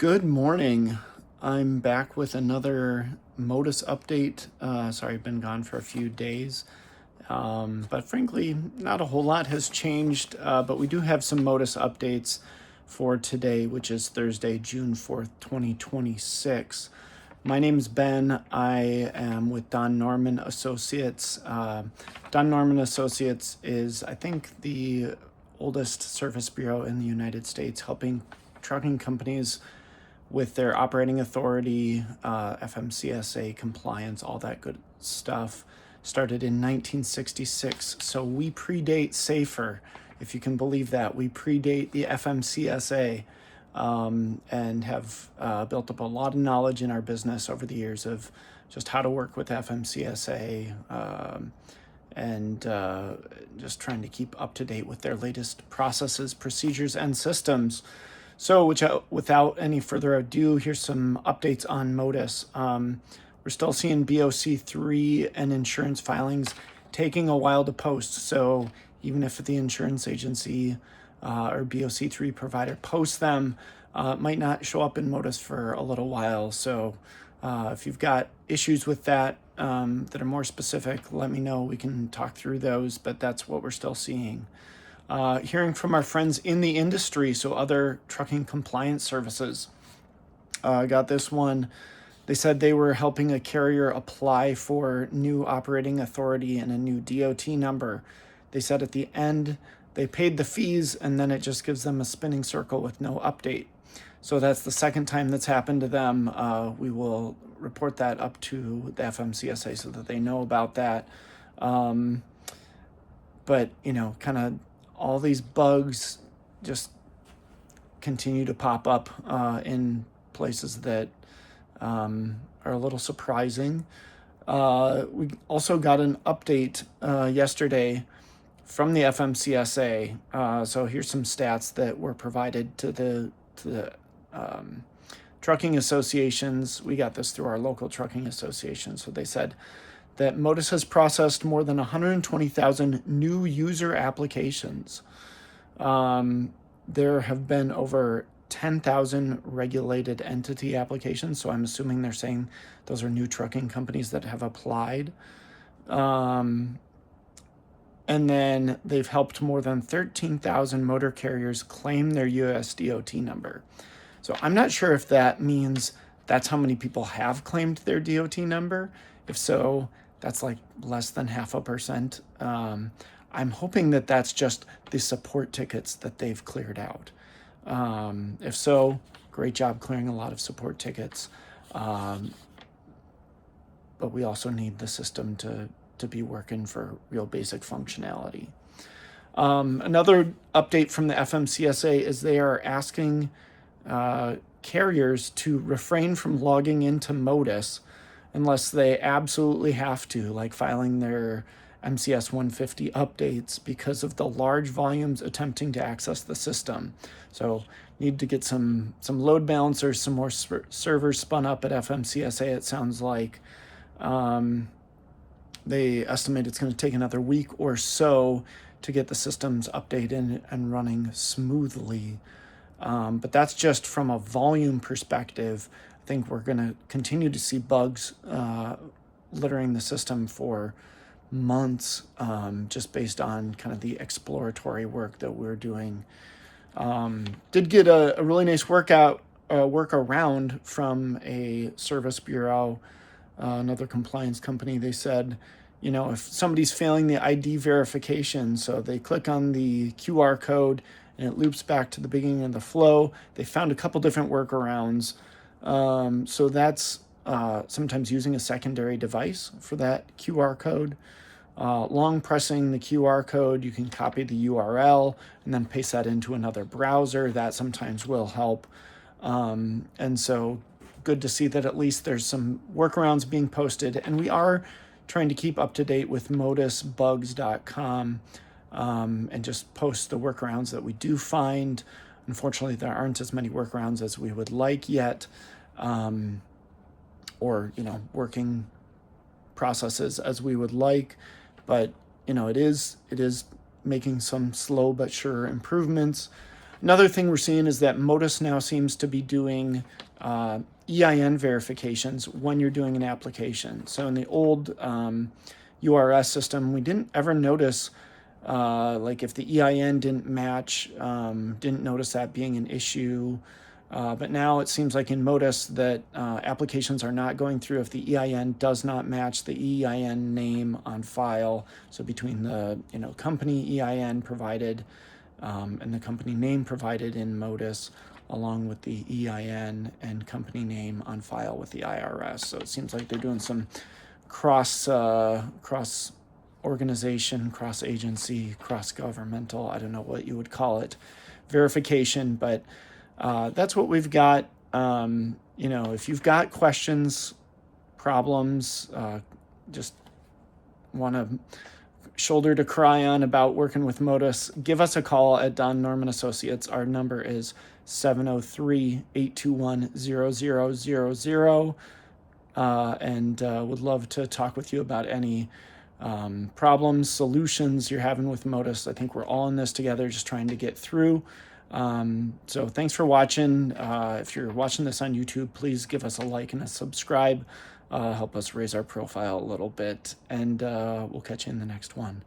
Good morning. I'm back with another MOTUS update. Sorry, I've been gone for a few days. But frankly, not a whole lot has changed. But we do have some MOTUS updates for today, which is Thursday, June 4th, 2026. My name's Ben. I am with Don Norman Associates. Don Norman Associates is, I think, the oldest service bureau in the United States, helping trucking companies with their operating authority, FMCSA compliance, all that good stuff. Started in 1966, so we predate SAFER, if you can believe that. We predate the FMCSA, and have built up a lot of knowledge in our business over the years of just how to work with FMCSA, and just trying to keep up to date with their latest processes, procedures, and systems. So without any further ado, here's some updates on MOTUS. We're still seeing BOC3 and insurance filings taking a while to post. So even if the insurance agency or BOC3 provider posts them, it might not show up in MOTUS for a little while. So if you've got issues with that that are more specific, let me know. We can talk through those, but that's what we're still seeing. Hearing from our friends in the industry, so other trucking compliance services. I got this one. They said they were helping a carrier apply for new operating authority and a new DOT number. They said at the end, they paid the fees and then it just gives them a spinning circle with no update. So that's the second time that's happened to them. We will report that up to the FMCSA so that they know about that. But, kind of all these bugs just continue to pop up in places that are a little surprising. We also got an update yesterday from the FMCSA. So here's some stats that were provided to the trucking associations. We got this through our local trucking association. So they said that MOTUS has processed more than 120,000 new user applications. There have been over 10,000 regulated entity applications, so I'm assuming they're saying those are new trucking companies that have applied. And then they've helped more than 13,000 motor carriers claim their USDOT number. So I'm not sure if that means that's how many people have claimed their DOT number. If so, that's like less than 0.5%. I'm hoping that that's just the support tickets that they've cleared out. If so, great job clearing a lot of support tickets. But we also need the system to be working for real basic functionality. Another update from the FMCSA is they are asking carriers to refrain from logging into MOTUS unless they absolutely have to, like filing their MCS 150 updates because of the large volumes attempting to access the system. So need to get some load balancers, some more servers spun up at FMCSA, it sounds like. They estimate it's going to take another week or so to get the systems updated and running smoothly. But that's just from a volume perspective. I think we're going to continue to see bugs littering the system for months, just based on kind of the exploratory work that we're doing. Did get a really nice workaround from a service bureau, another compliance company. They said, if somebody's failing the ID verification, so they click on the QR code and it loops back to the beginning of the flow. They found a couple different workarounds. So that's sometimes using a secondary device for that QR code. Long pressing the QR code, you can copy the URL and then paste that into another browser. That sometimes will help. And so good to see that at least there's some workarounds being posted. And we are trying to keep up to date with motusbugs.com and just post the workarounds that we do find. Unfortunately, there aren't as many workarounds as we would like yet, or working processes as we would like, but it is making some slow but sure improvements. Another thing we're seeing is that MOTUS now seems to be doing EIN verifications when you're doing an application. So in the old URS system, we didn't ever notice like if the EIN didn't match, didn't notice that being an issue. But now it seems like in MOTUS that applications are not going through if the EIN does not match the EIN name on file. So between the company EIN provided and the company name provided in MOTUS, along with the EIN and company name on file with the IRS. So it seems like they're doing some cross organization, cross agency, cross governmental, I don't know what you would call it, verification, but that's what we've got. If you've got questions, problems, just want to shoulder to cry on about working with MOTUS, give us a call at Don Norman Associates. Our number is 703-821-0000, and would love to talk with you about any problems, solutions you're having with MOTUS. I think we're all in this together, just trying to get through. So thanks for watching. If you're watching this on YouTube, please give us a like and a subscribe. Help us raise our profile a little bit, and we'll catch you in the next one.